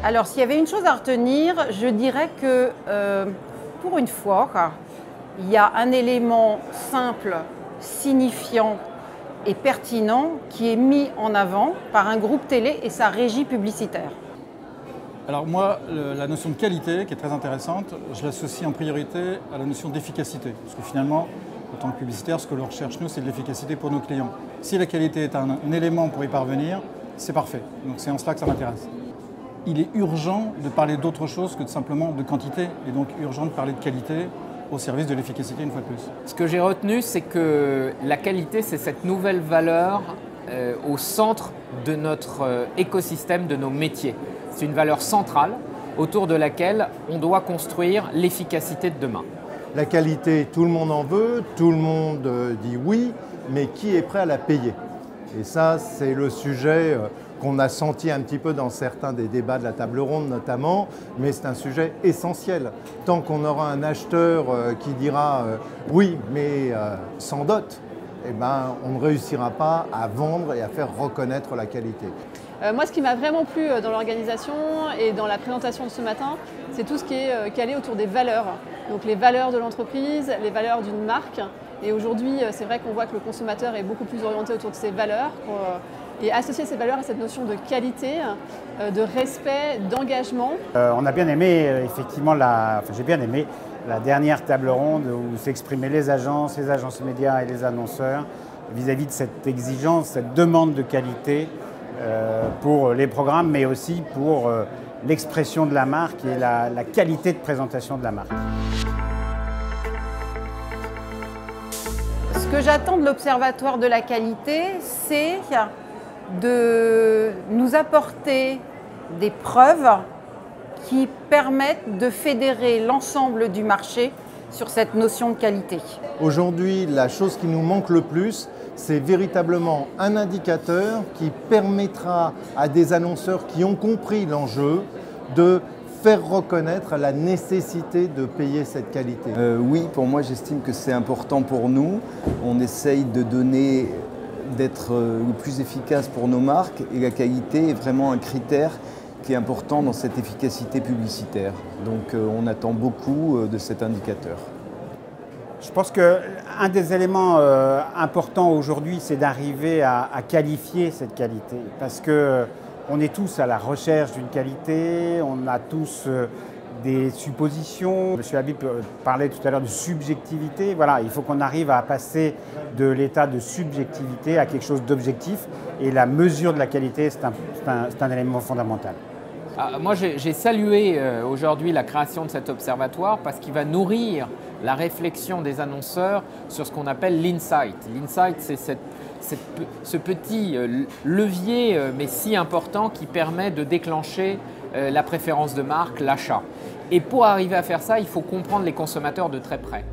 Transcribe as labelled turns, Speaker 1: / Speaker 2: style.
Speaker 1: Alors, s'il y avait une chose à retenir, je dirais que pour une fois, il y a un élément simple, signifiant et pertinent qui est mis en avant par un groupe télé et sa régie publicitaire.
Speaker 2: Alors moi, la notion de qualité, qui est très intéressante, je l'associe en priorité à la notion d'efficacité. Parce que finalement, en tant que publicitaire, ce que l'on recherche, nous, c'est de l'efficacité pour nos clients. Si la qualité est un élément pour y parvenir, c'est parfait. Donc c'est en cela que ça m'intéresse. Il est urgent de parler d'autre chose que de simplement de quantité, et donc urgent de parler de qualité au service de l'efficacité une fois de plus.
Speaker 3: Ce que j'ai retenu, c'est que la qualité, c'est cette nouvelle valeur au centre de notre écosystème, de nos métiers. C'est une valeur centrale autour de laquelle on doit construire l'efficacité de demain.
Speaker 4: La qualité, tout le monde en veut, tout le monde dit oui, mais qui est prêt à la payer? Et ça, c'est le sujet qu'on a senti un petit peu dans certains des débats de la table ronde notamment, mais c'est un sujet essentiel. Tant qu'on aura un acheteur qui dira oui, mais sans dot, eh ben, on ne réussira pas à vendre et à faire reconnaître la qualité.
Speaker 5: Moi, ce qui m'a vraiment plu dans l'organisation et dans la présentation de ce matin, c'est tout ce qui est calé autour des valeurs. Donc les valeurs de l'entreprise, les valeurs d'une marque. Et aujourd'hui, c'est vrai qu'on voit que le consommateur est beaucoup plus orienté autour de ces valeurs. Et associer ces valeurs à cette notion de qualité, de respect, d'engagement.
Speaker 6: On a bien aimé, effectivement, j'ai bien aimé la dernière table ronde où s'exprimaient les agences médias et les annonceurs vis-à-vis de cette exigence, cette demande de qualité pour les programmes, mais aussi pour l'expression de la marque et la qualité de présentation de la marque.
Speaker 1: Ce que j'attends de l'Observatoire de la qualité, c'est de nous apporter des preuves qui permettent de fédérer l'ensemble du marché sur cette notion de qualité.
Speaker 4: Aujourd'hui, la chose qui nous manque le plus, c'est véritablement un indicateur qui permettra à des annonceurs qui ont compris l'enjeu de faire reconnaître la nécessité de payer cette qualité.
Speaker 7: Oui, pour moi, j'estime que c'est important pour nous. On essaye d'être le plus efficace pour nos marques et la qualité est vraiment un critère qui est important dans cette efficacité publicitaire. Donc on attend beaucoup de cet indicateur.
Speaker 6: Je pense qu'un des éléments importants aujourd'hui, c'est d'arriver à qualifier cette qualité. Parce qu'on est tous à la recherche d'une qualité, on a tous des suppositions. M. Habib parlait tout à l'heure de subjectivité. Voilà, il faut qu'on arrive à passer de l'état de subjectivité à quelque chose d'objectif. Et la mesure de la qualité, c'est un élément fondamental.
Speaker 3: Moi, j'ai salué aujourd'hui la création de cet observatoire parce qu'il va nourrir la réflexion des annonceurs sur ce qu'on appelle l'insight. L'insight, c'est ce petit levier, mais si important, qui permet de déclencher la préférence de marque, l'achat. Et pour arriver à faire ça, il faut comprendre les consommateurs de très près.